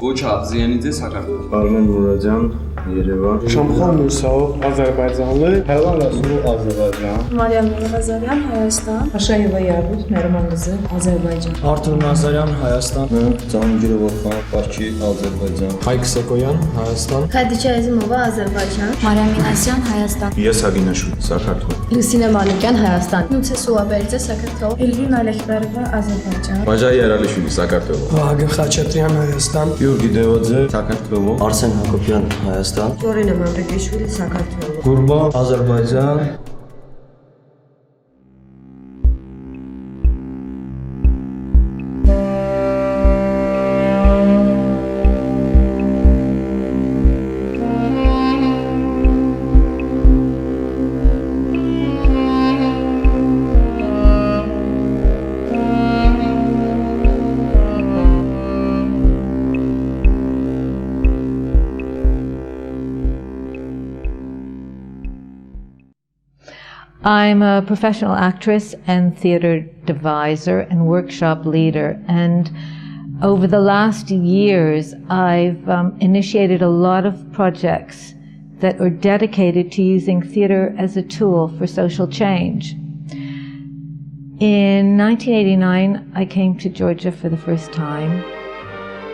Ocha Ziyanidze Sakartvelo. Armen Muracan, Yerevan. Şamxan Mursao, Azərbaycanlı. Həvan Rasul, Azərbaycan. Maryam Nazaryan, Hayastan. Aşayeva Yaqut, Nərman qızı, Azərbaycan. Artur Nazaryan, Hayastan. Mən Cahangirov Orxan, Bakı, Azərbaycan. Hayk Sekoyan, Hayastan. Xədicə Əzimova, Azərbaycan. Maryam Minasyan, Hayastan. İya Sabinaşu, Sakartvelo. Lusinə Malikyan, Hayastan. Nutse Sulabərizə, Sakartvelo. Elvin Ələkbərova, Azərbaycan. Majay Yaralishvili, Sakartvelo. Vagim Xaçatryan, Hayastan. Gyurgi Devadze, Sakartvelo. Arsen Hakopyan, Hayastan. Florina Məmrəkəşvili, Sakartvelo. Qurban, Azərbaycan. I'm a professional actress and theater deviser and workshop leader, and over the last years I've initiated a lot of projects that are dedicated to using theater as a tool for social change. In 1989 I came to Georgia for the first time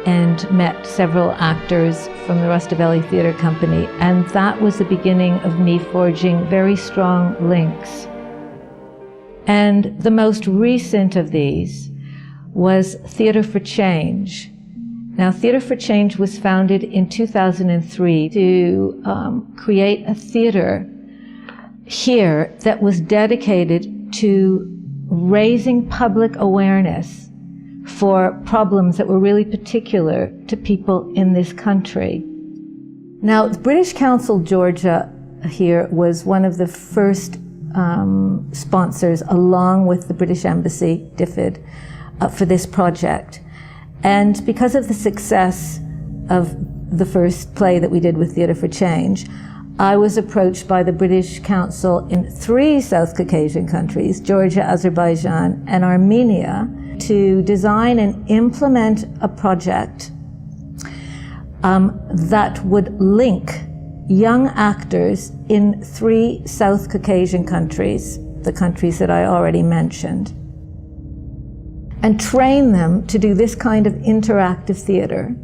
and met several actors from the Rustaveli Theatre Company, and that was the beginning of me forging very strong links. And the most recent of these was Theatre for Change. Now, Theatre for Change was founded in 2003 to create a theatre here that was dedicated to raising public awareness for problems that were really particular to people in this country. Now, the British Council Georgia here was one of the first sponsors, along with the British Embassy, DFID, for this project. And because of the success of the first play that we did with Theatre for Change, I was approached by the British Council in 3 South Caucasian countries, Georgia, Azerbaijan, and Armenia, to design and implement a project that would link young actors in 3 South Caucasian countries, the countries that I already mentioned, and train them to do this kind of interactive theater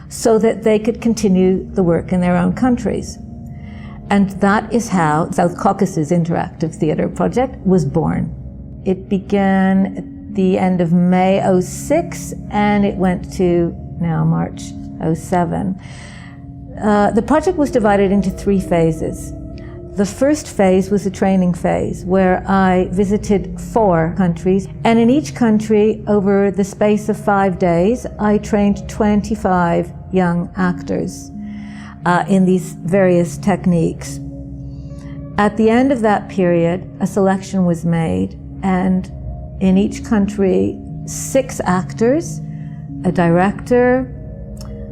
so that they could continue the work in their own countries. And that is how South Caucasus Interactive Theater Project was born. It began at the end of May 06 and it went to now March 07. The project was divided into 3 phases. The first phase was a training phase where I visited 4 countries, and in each country over the space of 5 days I trained 25 young actors in these various techniques. At the end of that period, a selection was made, and in each country 6 actors, a director,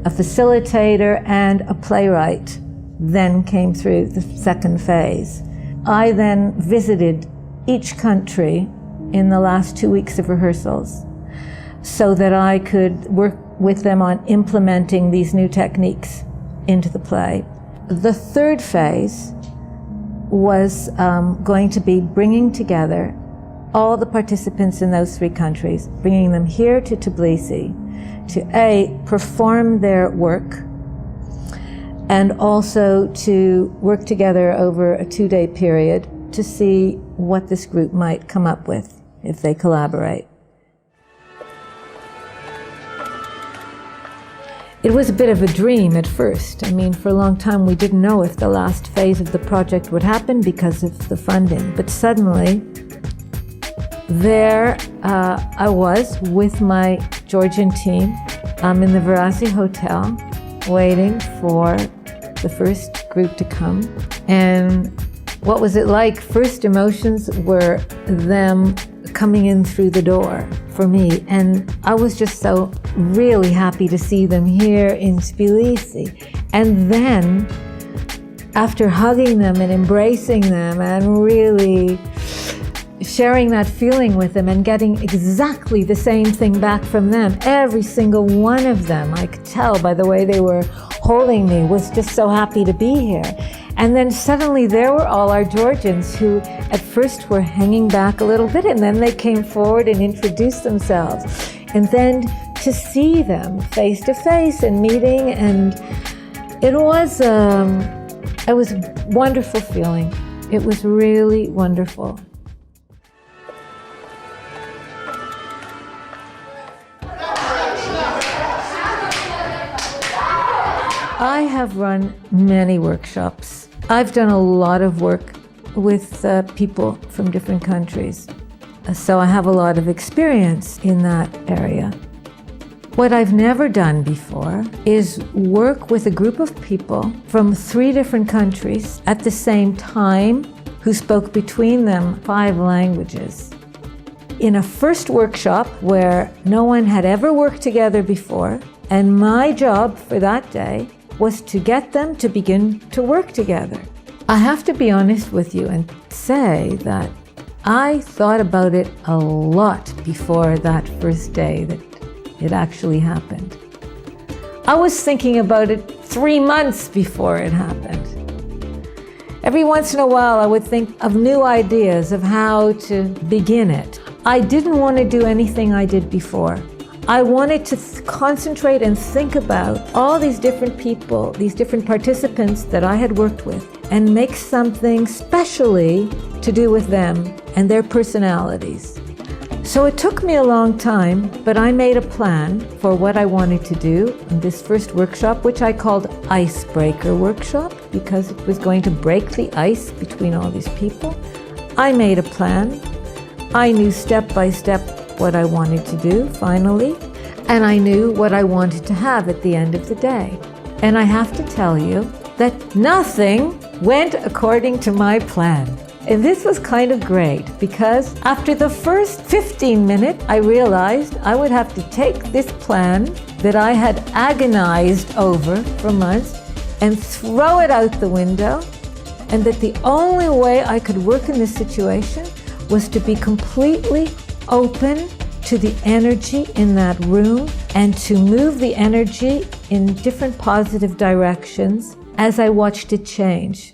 a facilitator, and a playwright then came through the second phase. I then visited each country in the last 2 weeks of rehearsals so that I could work with them on implementing these new techniques into the play. The third phase was going to be bringing together all the participants in those 3 countries, bringing them here to Tbilisi to perform their work, and also to work together over a 2-day period to see what this group might come up with if they collaborate. It was a bit of a dream at first. I mean, for a long time we didn't know if the last phase of the project would happen because of the funding. But suddenly, there I was with my Georgian team in the Varazi Hotel, waiting for the first group to come. And what was it like? First emotions were them coming in through the door for me, and I was just so really happy to see them here in Tbilisi. And then after hugging them and embracing them and really sharing that feeling with them and getting exactly the same thing back from them. Every single one of them, I could tell by the way they were holding me, was just so happy to be here. And then suddenly there were all our Georgians who at first were hanging back a little bit, and then they came forward and introduced themselves. And then to see them face to face and meeting, and it was a wonderful feeling. It was really wonderful. I have run many workshops. I've done a lot of work with people from different countries. So I have a lot of experience in that area. What I've never done before is work with a group of people from 3 different countries at the same time who spoke between them 5 languages. In a first workshop where no one had ever worked together before, and my job for that day was to get them to begin to work together. I have to be honest with you and say that I thought about it a lot before that first day that it actually happened. I was thinking about it 3 months before it happened. Every once in a while I would think of new ideas of how to begin it. I didn't want to do anything I did before. I wanted to concentrate and think about all these different people, these different participants that I had worked with, and make something specially to do with them and their personalities. So it took me a long time, but I made a plan for what I wanted to do in this first workshop, which I called Icebreaker Workshop, because it was going to break the ice between all these people. I made a plan. I knew step by step what I wanted to do, finally, and I knew what I wanted to have at the end of the day. And I have to tell you that nothing went according to my plan. And this was kind of great, because after the first 15 minutes, I realized I would have to take this plan that I had agonized over for months and throw it out the window, and that the only way I could work in this situation was to be completely open to the energy in that room and to move the energy in different positive directions as I watched it change.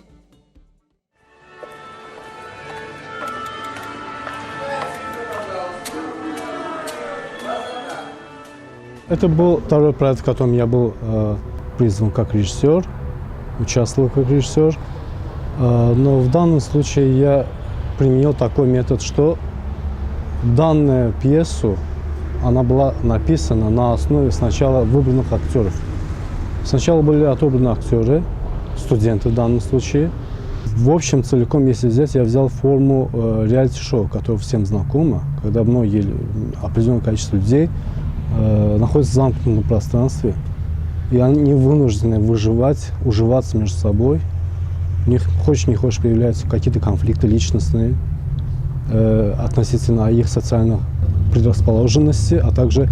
Это был второй проект, в котором я был призван как режиссер, участвовал как режиссер. Но в данном случае я применил такой метод, что данную пьесу, она была написана на основе сначала выбранных актеров. Сначала были отобраны актеры, студенты в данном случае. В общем, целиком, если взять, я взял форму реалити-шоу, которое всем знакомо, когда многие, определенное количество людей находятся в замкнутом пространстве, и они вынуждены выживать, уживаться между собой. У них, хочешь не хочешь, появляются какие-то конфликты личностные относительно их социальных предрасположенностей, а также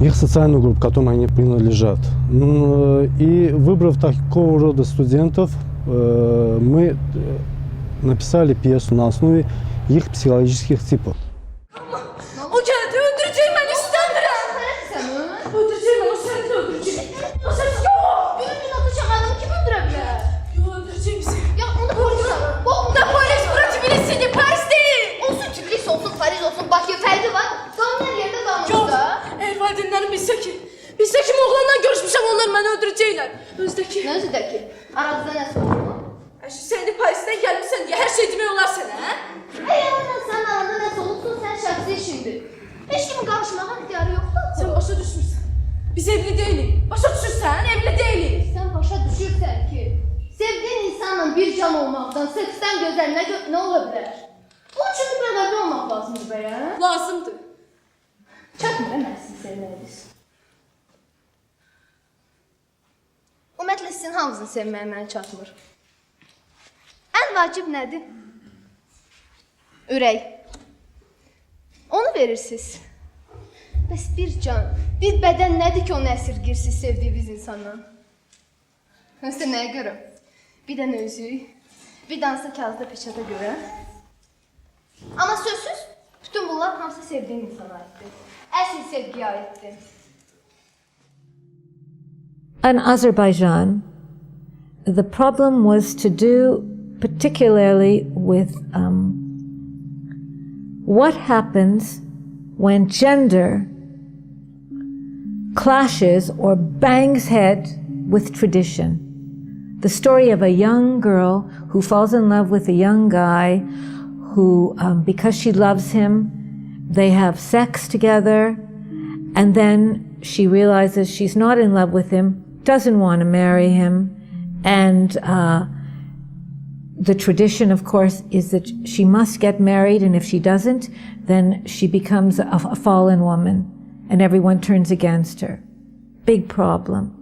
их социальную группу, к которой они принадлежат. И выбрав такого рода студентов, мы написали пьесу на основе их психологических типов. Bizdə kim oğlanla görüşmüşəm, onlar məni öldürəcəklər. Özdəki. Nə özdəki? Aranızda nəsə oldu? Sən də Parisdən gəlmişsən deyə hər şey demək olar sənə, hə? Əgər sənin aranda nəsə olubsa, sən şəxsi işindir. Heç kimin qarışmağa ixtiyarı yoxdur. Sən başa düşmürsən. Biz evli deyilik. Başa düşürsən, evli deyilik. Sən başa düşürsən ki, sevdiyin insanla bir can olmaqdan, seksdən gözəl nə ola bilər? Bunun üçün də bəqəbli olmaq lazımdır bəyə. Lazımdır. Çatmır mən sizi sevməyiniz. Ümumiyyətlə, sizin hamınızın sevməyə mənə çatmır. Ən vacib nədir? Ürək. Onu verirsiniz. Bəs bir can, bir bədən nədir ki, onu əsirgirsiniz sevdiyiniz insandan? Nəsə nəyə görə? Bir dənə özük, bir dansa kağızda peçata görə. Amma sözsüz, bütün bunlar hamısı sevdiyin insana aiddir. Əsl sevgiyə aiddir. In Azerbaijan, the problem was to do particularly with what happens when gender clashes or bangs head with tradition. The story of a young girl who falls in love with a young guy who, because she loves him, they have sex together, and then she realizes she's not in love with him, doesn't want to marry him, and the tradition, of course, is that she must get married, and if she doesn't, then she becomes a fallen woman, and everyone turns against her. Big problem.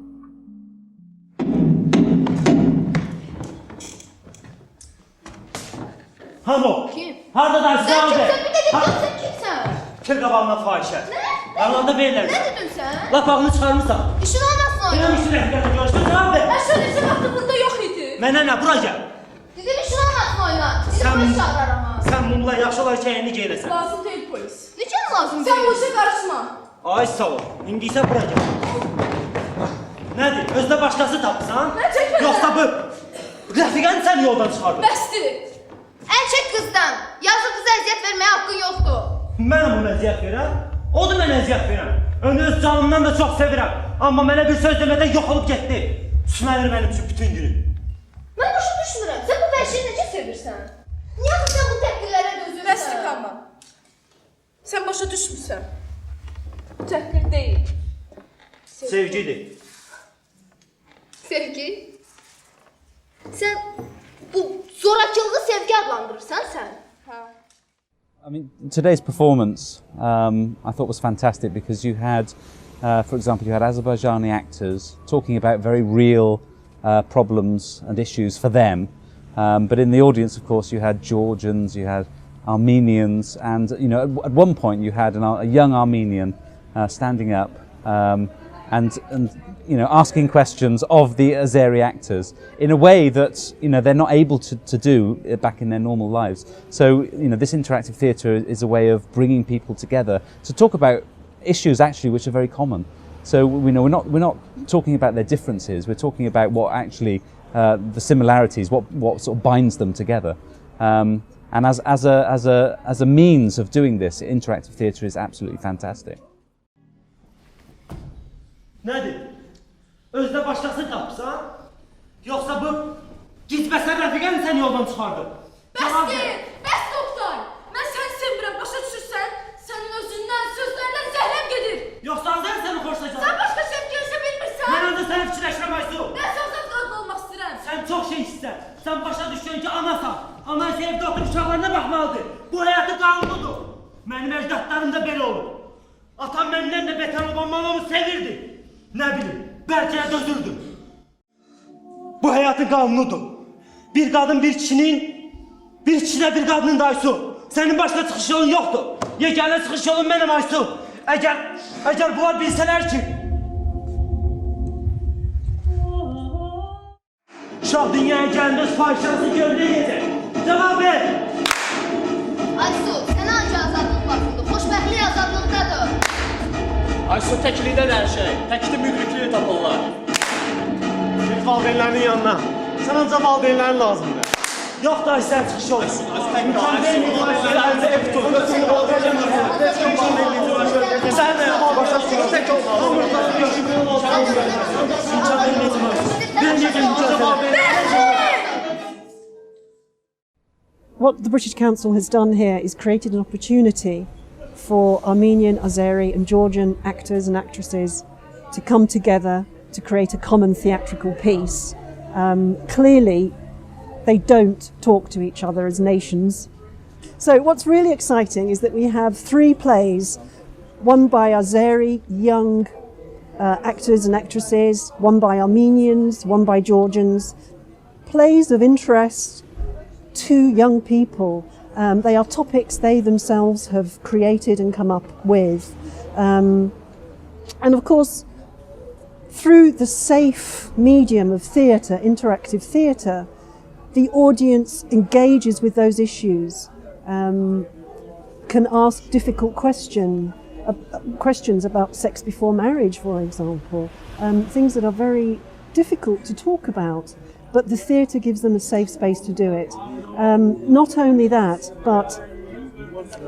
Hamo! Kim? Harda dersin Sən abi? kimsən? Bir də deyirəm, sən kimsən? Kır qabağına fahişə. Nə? Aranda verirlər. Nə dedin sən? Lap ağını çıxarmısan. İşin olmasın oyna. Benim işin rəhbərlə görüşdün abi. Əşrəf isə vaxtı burada yox idi. Mənə nə, bura gəl. Dedim işin olmasın oyna. Sizi Sən- polis çağırar ama. Sən mumla yaxşı olar ki, əyini geyləsən. Lazım deyil polis. Necə lazım Sən bu deyil? işə qarışma. Ay sağ ol. İndi isə bura gəl. Nədir? Özdə başqası tapsan? Nə çəkmə? Yoxsa bu rəfiqəni sən yoldan çıxardın. Bəsdir. Əl çək qızdan. Yazıq qıza əziyyət verməyə haqqın yoxdur. Mənəm ona əziyyət verəm. O da mənə əziyyət verəm. Onu öz canımdan da çox sevirəm. Amma mənə bir söz demədən yox olub getdi. Süməlir mənim üçün bütün günü. Mən başa düşmürəm. Sən bu vəhşiyi necə sevirsən? Niyə sən bu təhqirlərə dözürsən? Bəsdir qalma. Sən başa düşmürsən. Təhqir deyil. Sevgidir. Sevgi? Sən bu zorakılığı sevgi adlandırırsan sən? I mean, today's performance I thought was fantastic because you had, for example, you had Azerbaijani actors talking about very real problems and issues for them. But in the audience, of course, you had Georgians, you had Armenians, and you know, at one point you had a young Armenian standing up and you know, asking questions of the Azeri actors in a way that, you know, they're not able to do back in their normal lives. So, you know, this interactive theatre is a way of bringing people together to talk about issues actually which are very common. So, you know, we're not talking about their differences. We're talking about what actually the similarities, what sort of binds them together. And as a means of doing this, interactive theatre is absolutely fantastic. Nədir? Özdə başqası tapsan? Yoxsa bu gitməsən rəfiqəni sən yoldan çıxardın? Bəsdir. Bəs Oktay. Mən səni sevirəm, başa düşürsən? Sənin özündən, sözlərindən zəhləm gedir. Yoxsa Azər səni xoşlayacaq? Sən başqa sevgi yaşa bilmirsən. Mən onda səni fikirləşirəm Aysu. Mən sözət qadın olmaq istəyirəm. Sən çox şey istəyirsən. Sən başa düşürsən ki, anasan. Ana isə evdə oturub uşaqlarına baxmalıdır. Bu həyatın qanunudur. Mənim əcdadlarım da belə olur. Atam məndən də betər olan mamamı sevirdi. Nə bilim, bəlkə də dözürdü. Bu həyatın qanunudur. Bir qadın bir kişinin, bir kişidə bir qadının da Aysu. Sənin başqa çıxış yolun yoxdur. Yeganə çıxış yolun mənim Aysu. Əgər bunlar bilsələr ki... Uşaq dünyaya gəlində öz fahişəsini görməyəcək. Cavab ver! Aysu, sənə ancaq azadlıq lazımdır. Xoşbəxtlik azadlıqdadır. Aysu təklikdə də hər şey. Təkli müdrikliyi tapırlar. Git valideynlərinin yanına. Sən ancaq valideynlərin lazımdır. Yox da sən çıxış yolu. İmkan verməyəcək. Sən ev tutur. Sən də başa çıxış tək olmalı. What the British Council has done here is created an opportunity for Armenian, Azeri and Georgian actors and actresses to come together to create a common theatrical piece. Clearly, they don't talk to each other as nations. So what's really exciting is that we have 3 plays, one by Azeri young actors and actresses, one by Armenians, one by Georgians, plays of interest to young people. They are topics they themselves have created and come up with. And of course, through the safe medium of theatre, interactive theatre, the audience engages with those issues can ask difficult questions about sex before marriage, for example, things that are very difficult to talk about, but the theatre gives them a safe space to do it. Not only that, but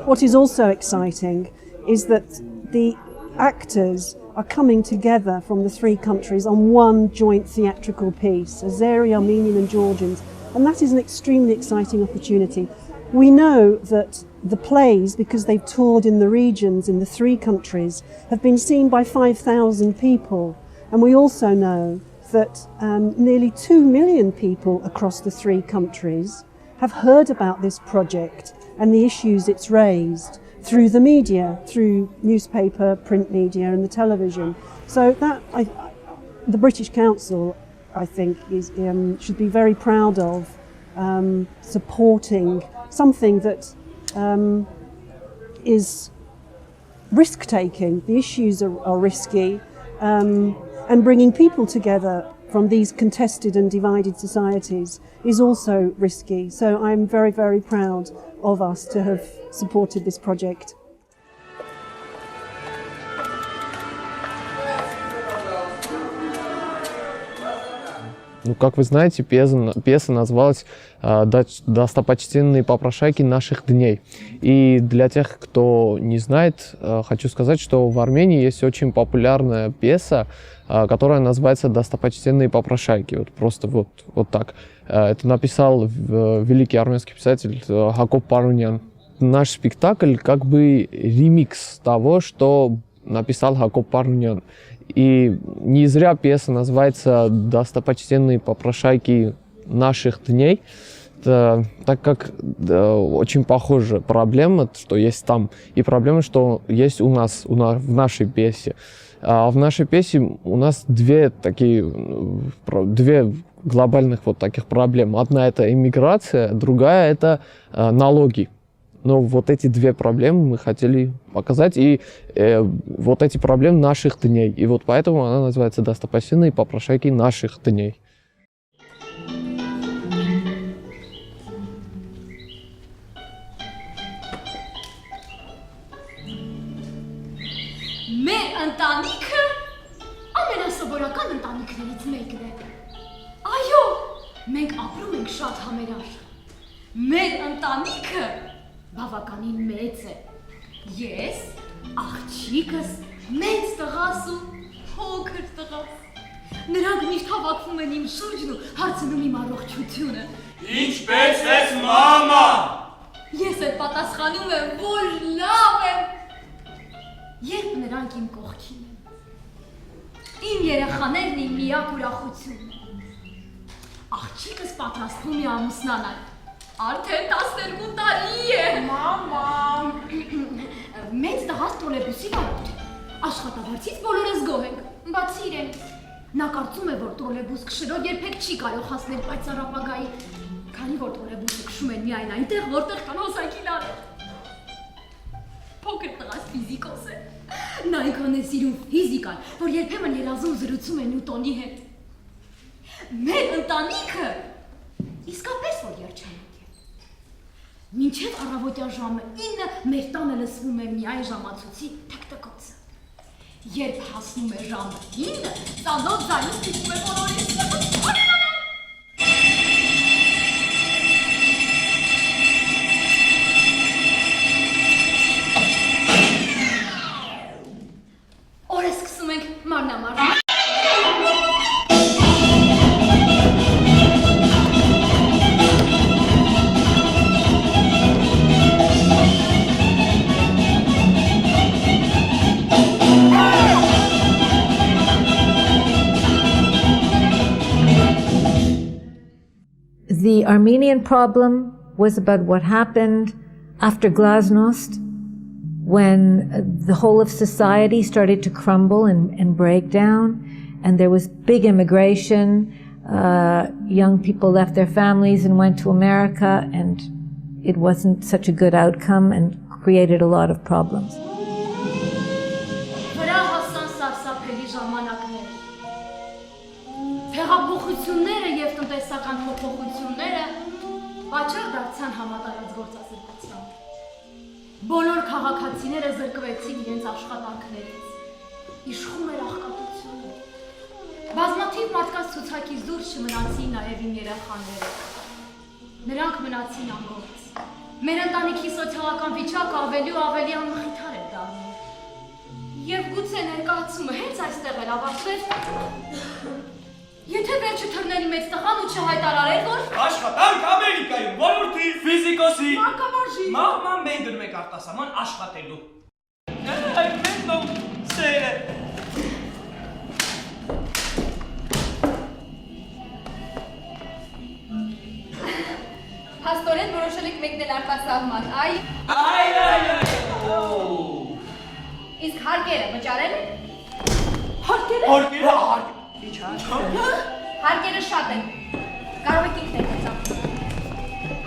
what is also exciting is that the actors are coming together from the three countries on one joint theatrical piece, Azeri, Armenian and Georgians, and that is an extremely exciting opportunity. We know that the plays, because they've toured in the regions in the three countries, have been seen by 5,000 people, and we also know that nearly 2 million people across the three countries have heard about this project and the issues it's raised through the media, through newspaper, print media and the television. So that the British Council, I think, should be very proud of supporting something that is risk-taking. The issues are risky, and bringing people together from these contested and divided societies is also risky. So I'm very, very proud of us to have supported this project. Ну, как вы знаете, пьеса называлась «Достопочтенные попрошайки наших дней». И для тех, кто не знает, хочу сказать, что в Армении есть очень популярная пьеса, которая называется «Достопочтенные попрошайки». Вот просто вот так. Это написал великий армянский писатель Хакоб Парунян. Наш спектакль как бы ремикс того, что написал Хакоб Парунян. И не зря пьеса называется «Достопочтенные попрошайки наших дней», так как очень похожа проблема, что есть там, и проблема, что есть у нас, в нашей пьесе. А в нашей пьесе у нас две глобальных вот таких проблемы. Одна — это иммиграция, другая — это налоги. Но вот эти две проблемы мы хотели показать, и вот эти проблемы наших дней. И вот поэтому она называется «Достопочтенные попрошайки наших дней». Մեր ընտանիքը ամենասովորական ընտանիքներից մեկն է։ Այո, մենք ապրում ենք շատ համերար։ Մեր ընտանիքը բավականին մեծ է։ Ես, աղջիկս, մեծ տղաս ու փոքր տղաս։ Նրանք միշտ հավաքվում են իմ շուրջն ու հարցնում իմ առողջությունը։ Ինչպես ես, մամա։ Ես էլ պատասխանում եմ, որ լավ եմ։ Երբ նրանք իմ կողքին են։ Իմ երեխաներն իմ միակ ուրախությունն են։ Աղջիկս պատրաստվում է ամուսնանալ։ Արդեն 12 տարի է։ Մամա։ Մեծ տղաս տրոլեյբուսի վարորդ է։ Աշխատավարձից բոլորս գոհ ենք, բացի իրենից։ Նա կարծում է, որ տրոլեյբուս քշելով երբեք չի կարող հասնել պայծառ ապագայի, քանի որ տրոլեյբուսը քշում են միայն այնտեղ, որտեղ կան հոսանքի լարեր։ Փոքր տղաս ֆիզիկոս է։ Նա այնքան է սիրում ֆիզիկան, որ երբեմն երազում զրուցում է Նյուտոնի հետ։ Մեր ընտանիքը իսկապես որ երջանիկ է։ Մինչև առավոտյան ժամը 9 մեր տանը լսվում է միայն ժամացույցի թկթկոցը։ Երբ հասնում է ժամը 9, ծանոթ ձայնը ստիպում է բոլորին ստեղծել։ Օրը սկսում ենք մարմնամարմին։ The Armenian problem was about what happened after Glasnost, when the whole of society started to crumble and break down, and there was big immigration. Young people left their families and went to America, and it wasn't such a good outcome and created a lot of problems. Վրա հասան սարսափելի ժամանակներ։ Հեղափոխությունները եւ տնտեսական փոփոխությունները Պատճառ դարձան համատարած գործազրկության։ Բոլոր քաղաքացիները զրկվեցին իրենց աշխատանքներից։ Իշխում էր աղքատությունը։ Բազմաթիվ մարդկանց ցուցակից դուրս չմնացին նաև իմ երեխաները։ Նրանք մնացին անգործ։ Մեր ընտանիքի սոցիալական վիճակը ավելի ու ավելի անմխիթար էր դառնում։ Եվ գուցե ներկայացումը հենց այստեղ էր ավարտվել, եթե վերջը թռների մեծ տղան ու չհայտարարեր, որ Աշխատանք Ամերիկայում, ոլորտի, ֆիզիկոսի, մանկաբաժի, մահման մենք դնում ենք արտասահման աշխատելու։ Մենք նո սերը։ Հաստորեն որոշել եք մեկնել արտասահման, այ։ Իսկ հարկերը վճարել եք։ Հարկերը։ Հարկերը շատ են։ Կարող եք ինքն եք ծախսել։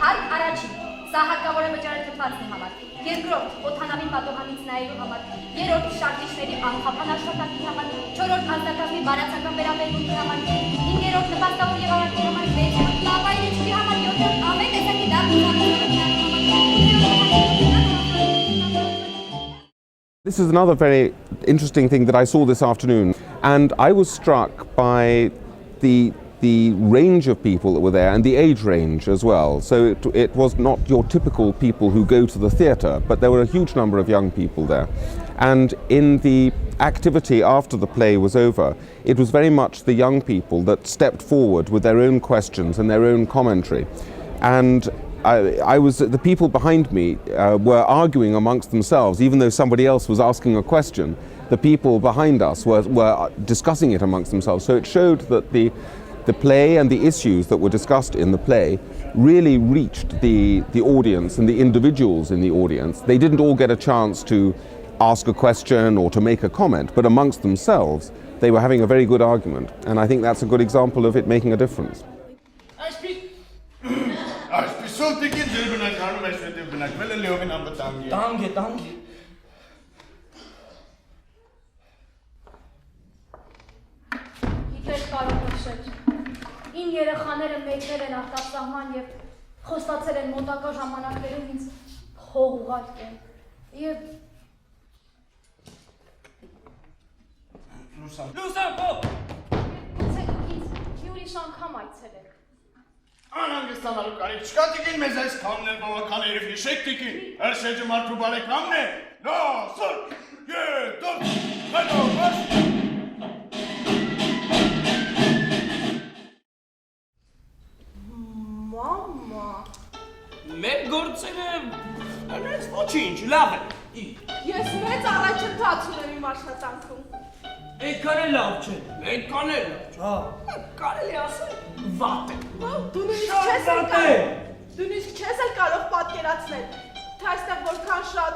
Հարկ առաջին, սա հարկավոր է վճարել թթվածնի համար։ Երկրորդ, օդանավին պատողանից նայելու համար։ Երրորդ, շարժիչների անխափան աշխատանքի համար։ Չորրորդ, ազդակազմի բարացական վերաբերմունքի համար։ Հինգերորդ, նպաստավոր եւ արարքի համար։ Վեցերորդ, լավայրիչքի համար։ Յոթերորդ, ամեն տեսակի This is another very interesting thing that I saw this afternoon, and I was struck by the range of people that were there and the age range as well. So it was not your typical people who go to the theatre, but there were a huge number of young people there. And in the activity after the play was over, it was very much the young people that stepped forward with their own questions and their own commentary. And the people behind me were arguing amongst themselves, even though somebody else was asking a question. The people behind us were discussing it amongst themselves. So it showed that the play and the issues that were discussed in the play really reached the audience and the individuals in the audience. They didn't all get a chance to ask a question or to make a comment, but amongst themselves they were having a very good argument, and I think that's a good example of it making a difference. Ին երեխաները մեկնել են արտասահման և խոստացել են մոտակա ժամանակներում ինձ փող ուղարկել և Լուսան փող! Գուցե դուք ինձ մի ուրիշ անգամ այցելեք։ Անհանգստանալու կարիք չկա տիկին, մեզ այս քամն էլ բավական երև հիշեք տիկին, հրշեջը մարդու բարեկամն է, լասր, ետոք, հետո, վաշ։ Մամա։ Մեր գործերը հենց ոչինչ, լավ է։ Ես մեծ առաջընթաց ունեմ իմ աշխատանքում։ Այդքան էլ լավ չէ, այդքան էլ լավ չէ։ Կարելի ասել վատ է։ Դու նույնիսկ չես էլ կարող պատկերացնել, թե այստեղ որքան շատ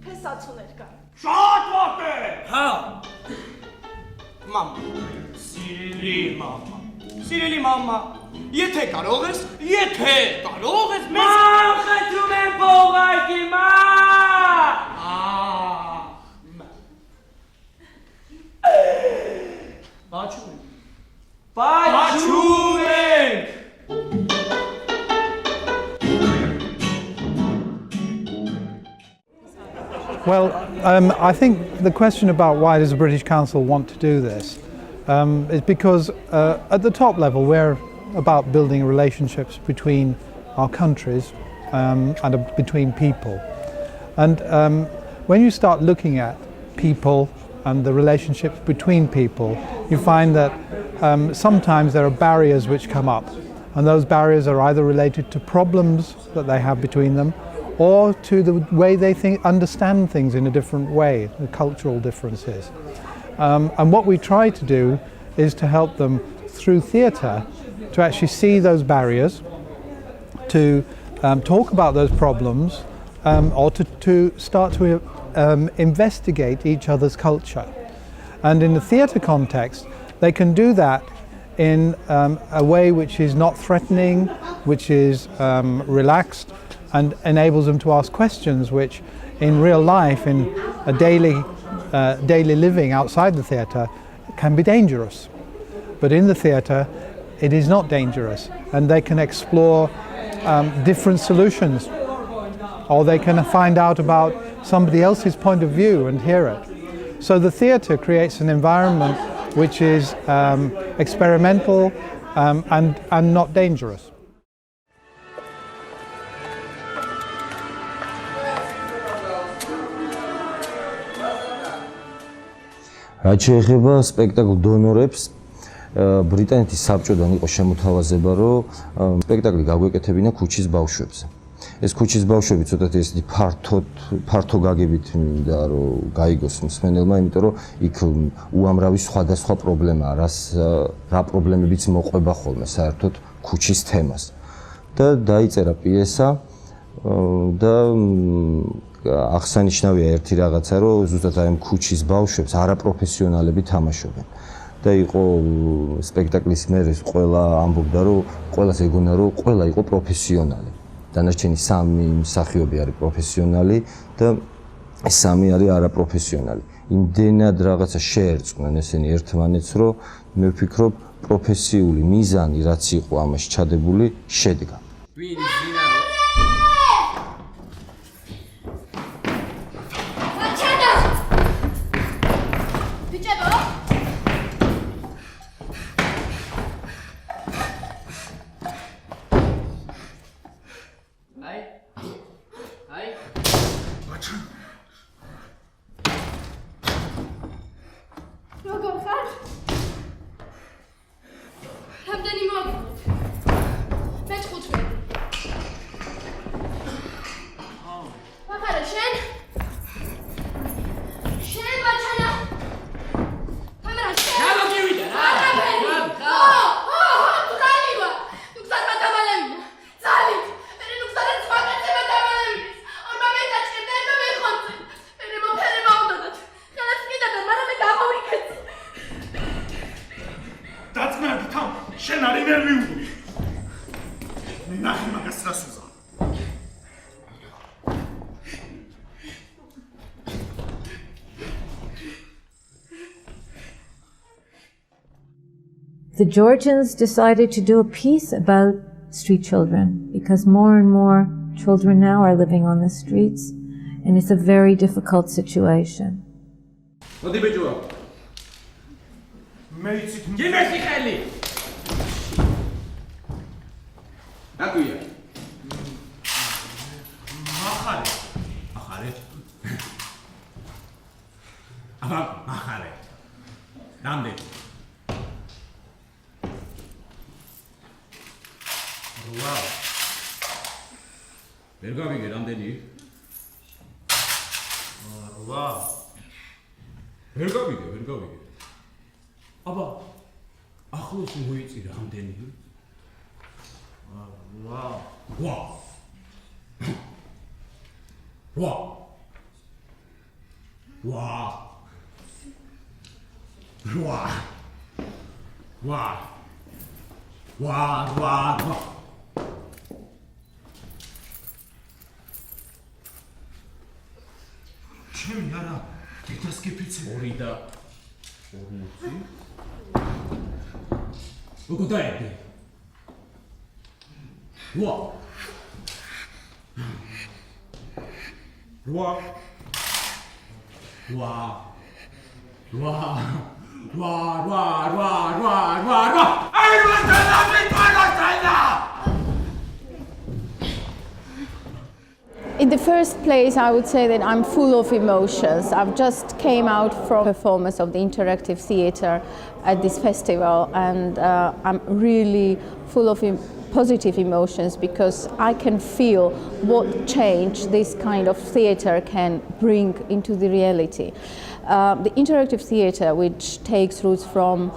փեսացուներ կան։ Շատ վատ է։ Հա։ Մամա, սիրելի մամա, եթե կարող ես մեզ Մամ, խնդրում եմ փողարկի, Պաչում ենք։ Well, I think the question about why does the British Council want to do this is because at the top level we're about building relationships between our countries and between people. And when you start looking at people and the relationships between people, you find that sometimes there are barriers which come up, and those barriers are either related to problems that they have between them or to the way they understand things in a different way, the cultural differences. And what we try to do is to help them through theatre to actually see those barriers, to talk about those problems, or to start to investigate each other's culture. And in the theatre context, they can do that in a way which is not threatening, which is relaxed, and enables them to ask questions which in real life, in a daily living outside the theatre, can be dangerous. But in the theatre, it is not dangerous, and they can explore different solutions, or they can find out about somebody else's point of view and hear it. So the theatre creates an environment which is experimental and not dangerous. რაც შეეხება სპექტაკლ დონორებს, ბრიტანეთის საბჭოდან იყო შემოთავაზება, რომ სპექტაკლი გაგვეკეთებინა ქუჩის ბავშვებზე. ეს ქუჩის ბავშვები ცოტათი ესეთი ფართო გაგებით მინდა რომ გაიგოს მსმენელმა, იმიტომ რომ იქ უამრავი სხვადასხვა პრობლემაა, რა პრობლემებიც მოყვება ხოლმე საერთოდ ქუჩის თემას. და დაიწერა პიესა და აღსანიშნავია ერთი რაღაცა, რომ ზუსტად აი ამ ქუჩის ბავშვებს არაპროფესიონალები თამაშობენ. და იყო სპექტაკლის მერე ყველა ამბობდა, რომ ყველას ეგონა, რომ ყველა იყო პროფესიონალი. დანარჩენი სამი მსახიობი არის პროფესიონალი და სამი არის არაპროფესიონალი. იმდენად რაღაცა შეერწყნენ ესენი ერთმანეთს, რომ მე ვფიქრობ პროფესიული მიზანი რაც იყო ამაში ჩადებული შედგა. The Georgians decided to do a piece about street children because more and more children now are living on the streets and it's a very difficult situation. Wow. ვერ გავიგე რამდენი? Wow. ვერ გავიგე. აბა, ახლოს მოიწი რამდენი? Wow. Wow. Wow. Wow. Wow. Wow. Wow. Wow. ჩემი არა დედასკიფიცე ორი და 40 როგორ დაედე ვა ვა ვა ვა ვა ვა აი In the first place, I would say that I'm full of emotions. I've just came out from a performance of the interactive theatre at this festival, and I'm really full of positive emotions because I can feel what change this kind of theatre can bring into the reality. The interactive theatre, which takes roots from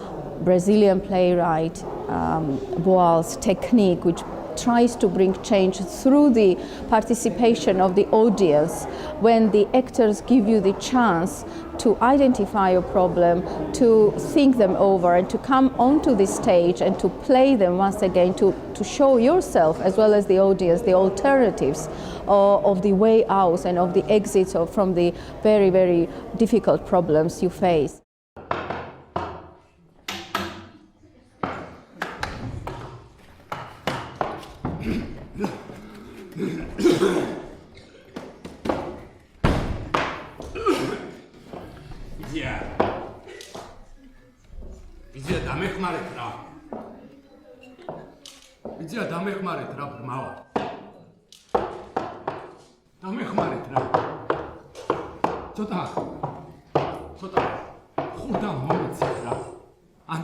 Brazilian playwright Boal's technique, which tries to bring change through the participation of the audience when the actors give you the chance to identify a problem, to think them over and to come onto the stage and to play them once again, to show yourself as well as the audience the alternatives of the way out and of the exits from the very, very difficult problems you face. ვიზია დამეხმარეთ რა. ვიზია დამეხმარეთ რა ბრმავა. დამეხმარეთ რა. ცოტა ხურდა მომეცეთ რა. ან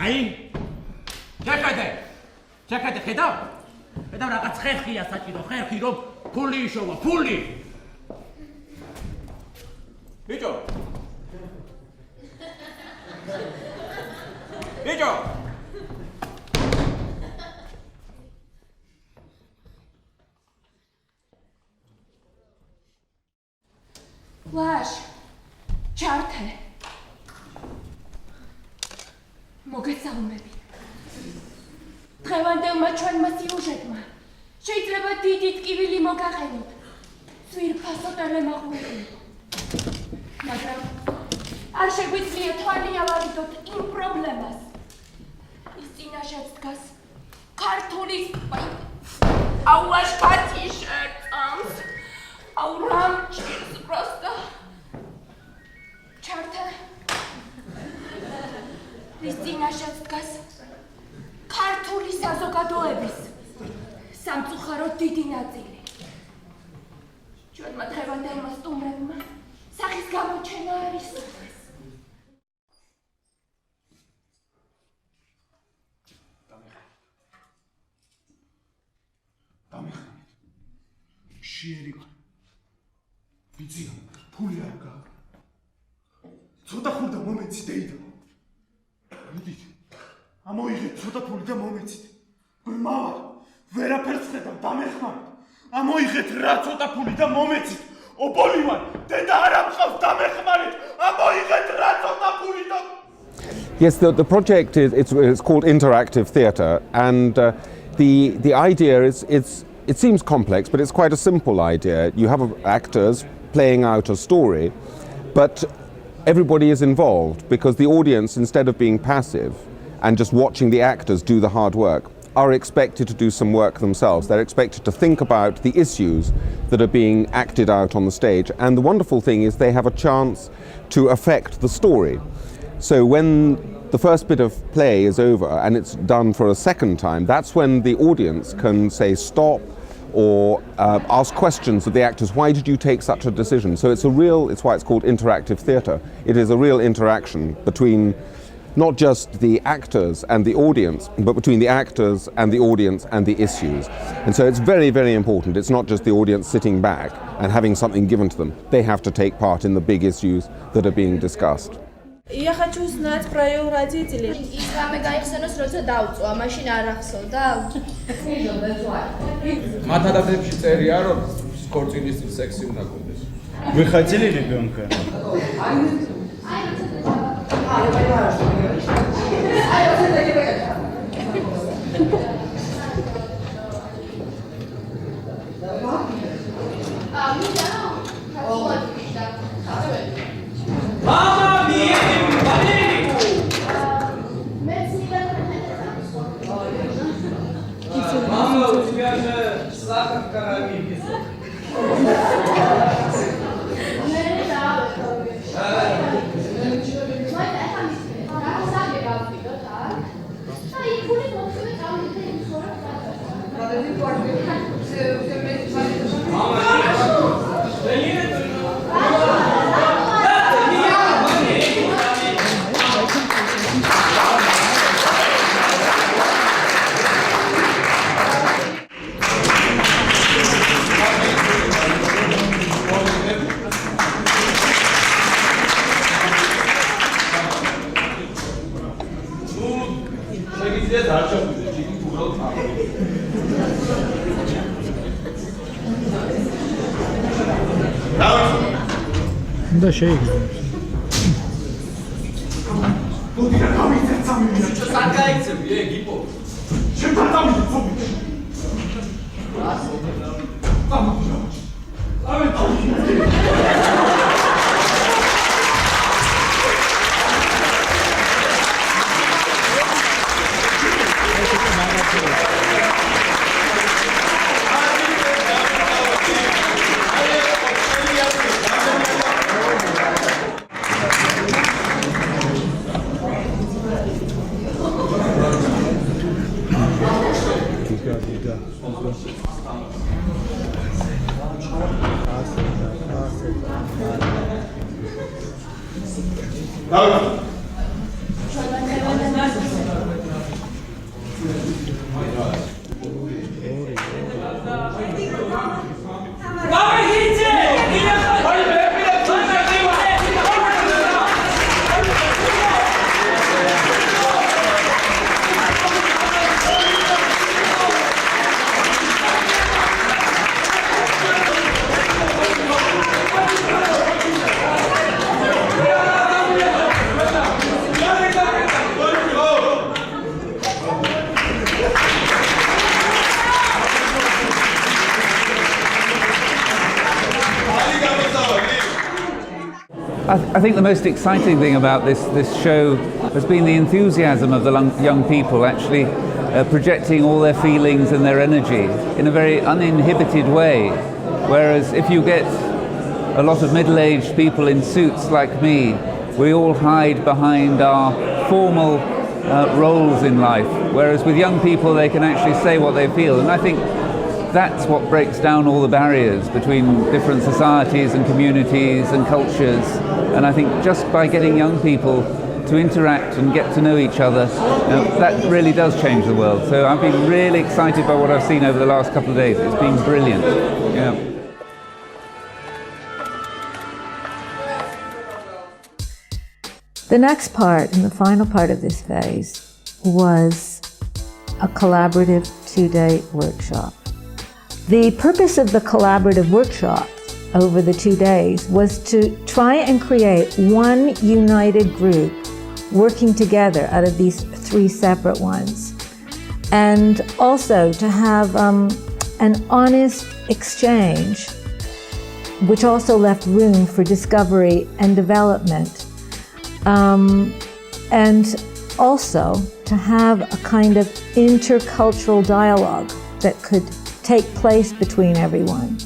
აი ჩაკადე ხედავ რაღაც ხერხია საჭირო ხერხი რომ ფული იშოვა ფული ბიჭო ვაშ ჩართე მოგესალმები დღევანდელმა ჩვენმა სიუჟეტმა შეიძლება დიდი ტკივილი მოგაყენოთ ძვირფასო ტელემაყურებელი მაგრამ არ შეგვიძლია თვალი ავარიდოთ იმ პრობლემას ის წინაშეც დგას ქართულის აუ აშკატი შერწამს აუ რამჭირს პროსტა ჩართე ის წინაშეც დგას ქართული საზოგადოების სამწუხაროდ დიდი ნაწილი. ჩვენმა დღევანდელმა სტუმრებმა სახის გამოჩენა არ ისურვეს. დამეხმარეთ. შიერი ვარ. ვიცია, ფული არ გაქვს. ცოტა ხურდა მომეცი დეიდა. მოდით. ამოიღეთ ცოტა ფული და მომეცით. ბრმავა, ვერაფერს ხედავ, დამეხმარეთ. ამოიღეთ რა ცოტა ფული და მომეცით. ობოლი ვარ, დედა არ ამყავს, დამეხმარეთ. ამოიღეთ რა ცოტა ფული და Yes, the project it's called interactive theatre, and the idea it seems complex, but it's quite a simple idea. You have actors playing out a story, but everybody is involved because the audience, instead of being passive and just watching the actors do the hard work, are expected to do some work themselves. They're expected to think about the issues that are being acted out on the stage, and the wonderful thing is they have a chance to affect the story. So when the first bit of play is over and it's done for a second time, that's when the audience can say stop or ask questions of the actors. Why did you take such a decision? So it's why it's called interactive theatre. It is a real interaction between not just the actors and the audience, but between the actors and the audience and the issues. And so it's very, very important. It's not just the audience sitting back and having something given to them. They have to take part in the big issues that are being discussed. Я хочу узнать про ее родителей. И с вами გაიხსენოს როცა დავწვა, მაშინ არ ახსოვდა? მათ ადათებში წერია რომ ქორწილის სექსი უნდა გქონდეს. Вы хотели ребенка? Мама, мы едем в Америку! Мама, у тебя же сахар в крови. Da şey güzel. Giga. I think the most exciting thing about this show has been the enthusiasm of the young people actually projecting all their feelings and their energy in a very uninhibited way. Whereas if you get a lot of middle-aged people in suits like me, we all hide behind our formal roles in life. Whereas with young people, they can actually say what they feel. And I think that's what breaks down all the barriers between different societies and communities and cultures. And I think just by getting young people to interact and get to know each other, that really does change the world. So I've been really excited by what I've seen over the last couple of days. It's been brilliant. Yeah. The next part and the final part of this phase was a collaborative 2-day workshop. The purpose of the collaborative workshop over the 2 days was to try and create one united group working together out of these 3 separate ones, and also to have an honest exchange, which also left room for discovery and development, and also to have a kind of intercultural dialogue that could take place between everyone.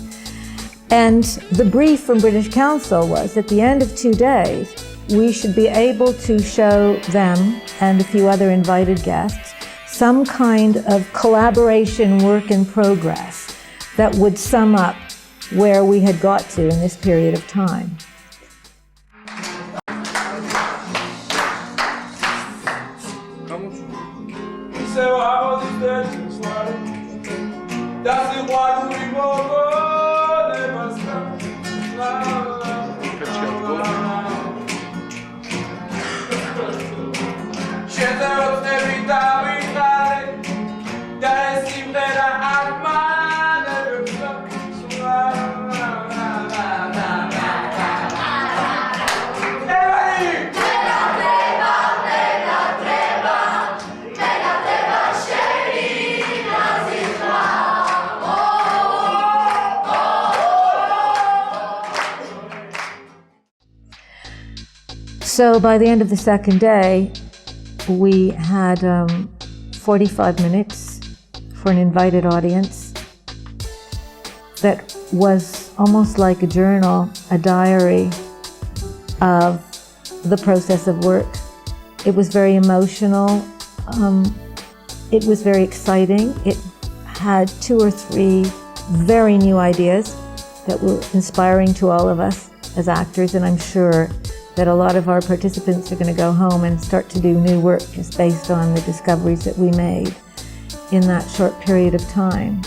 And the brief from British Council was, at the end of 2 days, we should be able to show them and a few other invited guests some kind of collaboration work in progress that would sum up where we had got to in this period of time. So by the end of the second day, we had 45 minutes for an invited audience that was almost like a journal, a diary of the process of work. It was very emotional. It was very exciting. It had 2 or 3 very new ideas that were inspiring to all of us as actors, and I'm sure that a lot of our participants are going to go home and start to do new work just based on the discoveries that we made in that short period of time.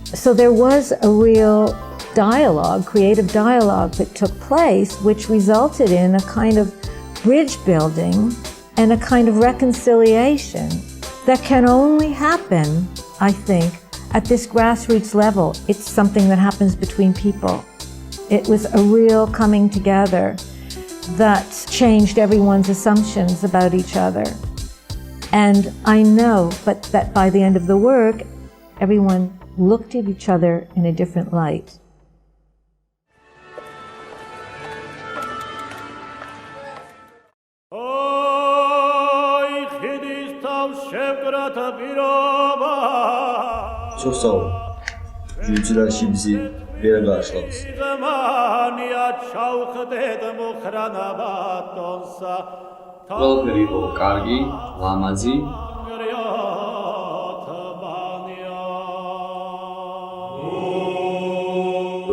So there was a real dialogue, creative dialogue that took place, which resulted in a kind of bridge building and a kind of reconciliation that can only happen, I think, at this grassroots level. It's something that happens between people. It was a real coming together that changed everyone's assumptions about each other. And I know, but that by the end of the work, everyone looked at each other in a different light. Çox sağ olun. Gülçülər işi bizi belə qarşıladınız. ყველაფერი იყო კარგი, ლამაზი.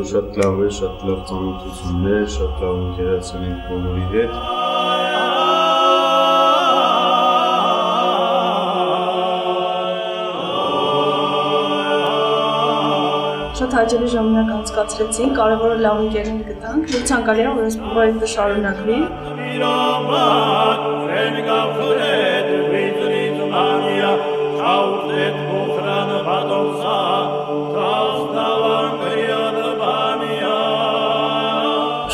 Շատ լավ է, շատ լավ ծանոթություններ, շատ լավ ընկերացել ենք բոլորի հետ։ Շատ հաճելի ժամանակ անցկացրեցինք, կարևորը լավ ընկերներ գտանք, եւ ցանկալի է, որ այս պրոյեկտը շարունակվի։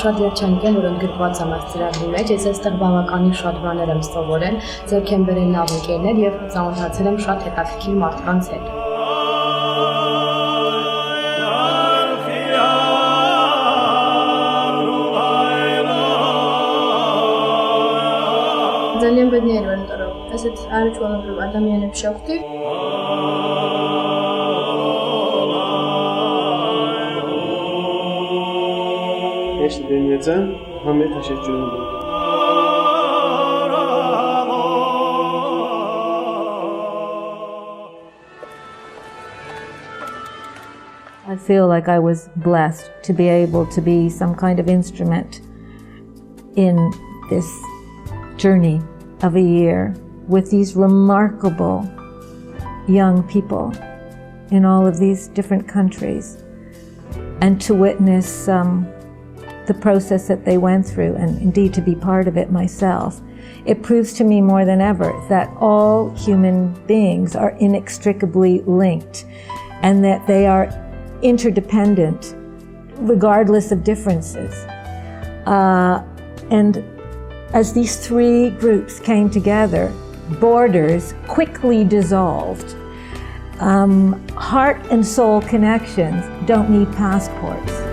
Շատ երջանիկ եմ, որ ընդգրկված եմ այս ծրագրի մեջ, ես այստեղ բավականին շատ բաներ եմ սովորել, ձեռք եմ բերել լավ ընկերներ եւ ծանոթացել եմ շատ հետաքրքիր մարդկանց հետ։ Ძალიან ბედნიერი ვარ, იმიტომ რომ ესეთ არაჩვეულებრივ ადამიანებს შევხვდი. Ești de viață, am met așa ceva. I feel like I was blessed to be able to be some kind of instrument in this journey of a year with these remarkable young people in all of these different countries, and to witness the process that they went through, and indeed to be part of it myself. It proves to me more than ever that all human beings are inextricably linked and that they are interdependent regardless of differences. And as these three groups came together, borders quickly dissolved. Heart and soul connections don't need passports.